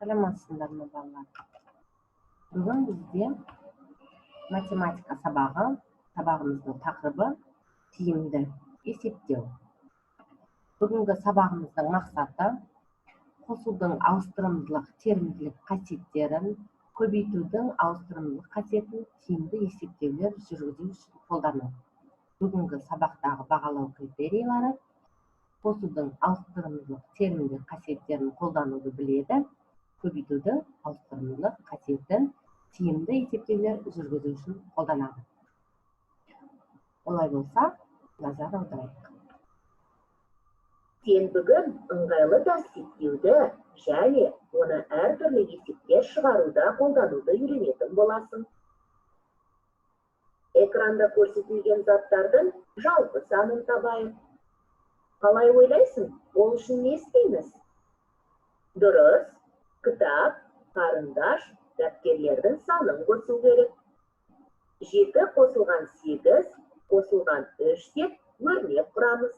Саламатсыздар ма балалар? Бүгін бізде математика сабағымыздың тақырыбы тиімді есептеу. Бүгінгі сабағымыздың мақсаты қосудың ауыстырымдылық терімділік қасиеттерін, көбейтудің ауыстырымдылық қасиетін тиімді есептеулер жүргізу үшін қолдану. Бүгінгі сабақтағы бағалау критерийлері қосудың ауыстырымдылық терімділік қасиеттерін қолдануды біледі, көбейтудің ауыстырымдылық қасиетін тиімді есептеулер жүргізу үшін қолданады. Олай болса, назар аударайық. Сен бүгін ыңғайлы есептеуді және оны әртүрлі есептер шығаруда қолдануды үйренетін боласың. Экранда көрсетілген заттардың жалпы санын табайық. Қалай ойлайсың, ол үшін не істейміз? Дұрыс, кітап, қарындаш, дәптерлердің санын қосу керек. 7 қосылған 8, қосылған 3 деп өрнек құрамыз.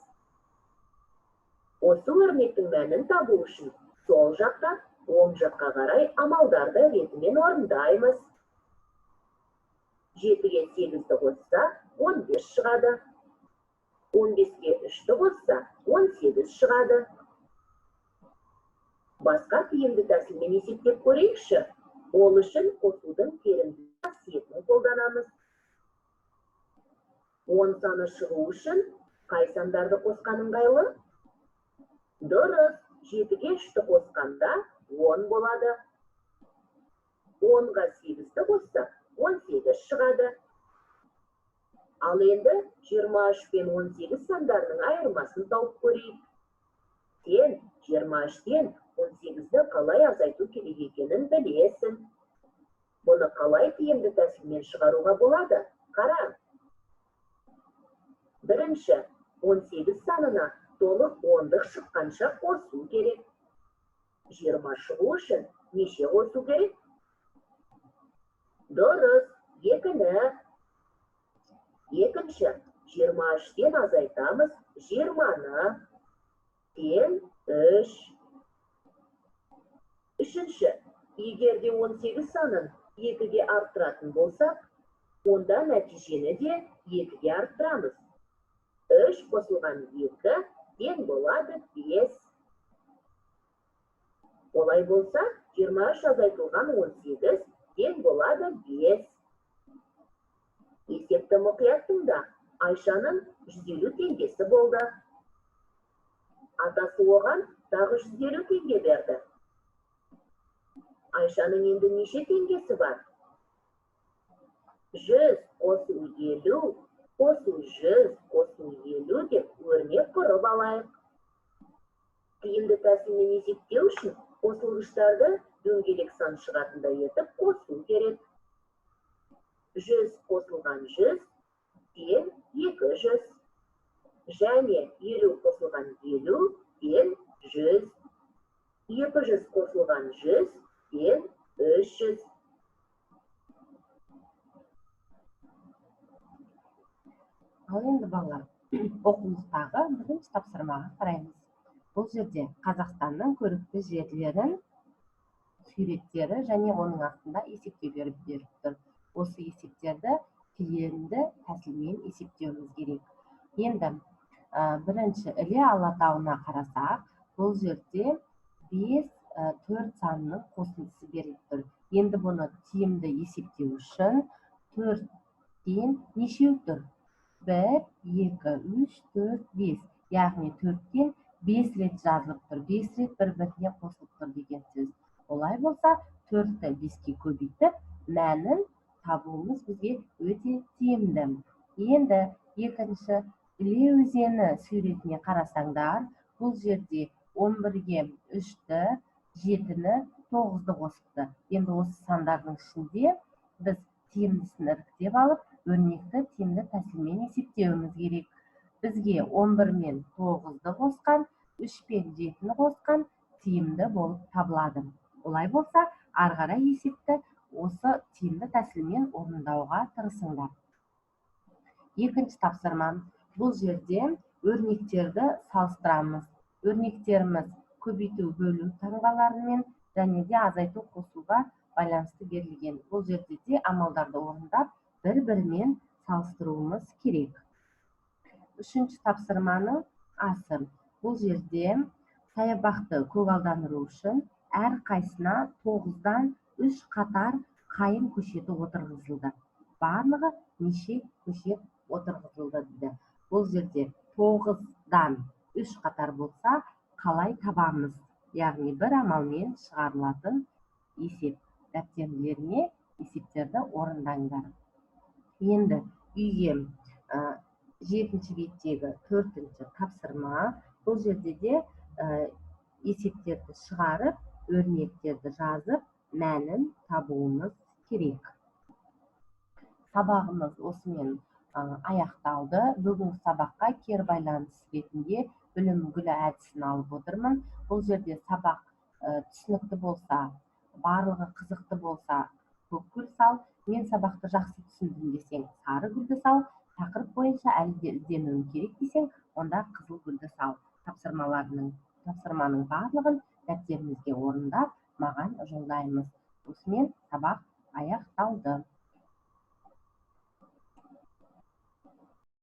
Осы өрнектің мәнін табу үшін сол жақтан оң жаққа қарай амалдарды ретімен орындаймыз. 7-ге 8-ді қосса 15 шығады. 15-ге 3-ді қосса 18 шығады. Басқа тиімді тәсілмен есептеп көрейікші. Ол үшін қосудың терімділік қасиетін қолданамыз. 10 саны шығу үшін қай сандарды қосқан ыңғайлы? Дұрыс, 7-ге 3-ті қосқанда 10 болады. 10-ға 8-ті қосса 18 шығады. Ал енді 23 пен 18 сандарының айырмасын тауып көрейік. Сен 23-тен 18-ді қалай азайту керек екенін білесің. Бұны қалай тиімді тәсілмен шығаруға болады? Қара. Бірінші, 18 санына толық 10-дық шыққанша қосу керек. 20 шығу үшін неше қосу керек? Дұрыс, 2-ні. Екінші, 23-тен азайтамыз 20-ны. Тен 3. Үшінші, егерде 18 санын 2-ге арттыратын болсақ, онда нәтижені де 2-ге арттырамыз. 3 қосылған 2 тең болады 5. Олай болса, 23 азайтылған 18 тең болады 5. Есепті мұқият тыңда. Айшаның 150 теңгесі болды. Атасы оған тағы 150 теңге берді. Айшаның енді неше теңгесі бар? 100 қосу 50, қосу 100, қосу 50 деп өрнек құрып алайық. Тиімді тәсілмен есептеу үшін қосылғыштарды дөңгелек сан шығатындай етіп қосу керек. 100 қосылған 100 тең 200. Және 50 қосылған 50 тең 100. 200 қосылған 100 тең 300. Ал енді балалар, оқулықтағы бірінші тапсырмаға қараймыз. Бұл жерде Қазақстанның көрікті жерлерін суреттері және оның астында есептеулер беріп тұр. Осы есептерді тиімді тәсілмен есептеуіміз керек. Енді бірінші Іле Алатауына қарасақ, бұл жерде 5, 4 санының қосындысы беріліп тұр. Енді бұны тиімді есептеу үшін 4-тен нешеу тұр? 1, 2, 3, 4, 5. Яғни 4-тен 5 рет жазылып тұр. 5 рет бір-біріне қосылып тұр деген сөз. Олай болса, 4-ті 5-ке көбейтіп, мәнін табуымыз бізге өте тиімді. Енді екінші Іле өзені суретіне қарасаңдар, бұл жерде 11-ге 3-ті, 7-ні, 9-ды қосыпты. Енді осы сандардың ішінде біз тиімдісін іріктеп алып, өрнекті тиімді тәсілмен есептеуіміз керек. Бізге 11 мен 9-ды қосқан, 3 пен 7-ні қосқан тиімді болып табылады. Олай болса, арғара есепті осы тиімді тәсілмен орындауға тырысыңдар. Екінші тапсырма. Бұл жерде өрнектерді салыстырамыз. Өрнектеріміз көбейту бөлу таңбаларымен және де азайту қосуға байланысты берілген. Бұл жерде де амалдарды орындап, бір-бірімен салыстыруымыз керек. Үшінші тапсырманың асы. Бұл жерде саябақты көгалдандыру үшін әр қайсына 9-дан 3 қатар қайын көшеті отырғызылды. Барлығы неше көшет отырғызылды дейді. Бұл жерде 9-дан 3 қатар болса, қалай табамыз? Яғни бір амалмен шығарылатын есеп. Дәптерлеріне есептерді орындаңдар. Енді үйге 7-ші беттегі 4-ші тапсырма. Бұл жерде де есептерді шығарып, өрнектерді жазып, мәнін табуымыз керек. Сабағымыз осымен аяқталды. Бүгінгі сабаққа кері байланыс ретінде білім гүлі әдісін алып отырмын. Бұл жерде сабақ түсінікті болса, барлығы қызықты болса, көк гүл сал. Мен сабақты жақсы түсіндім десең, сары гүлді сал. Тақырып бойынша әлі де ізденуім керек десең, онда қызыл гүлді сал. Тапсырманың барлығын дәптеріңізге орындап, маған жолдаймыз. Осымен сабақ аяқталды.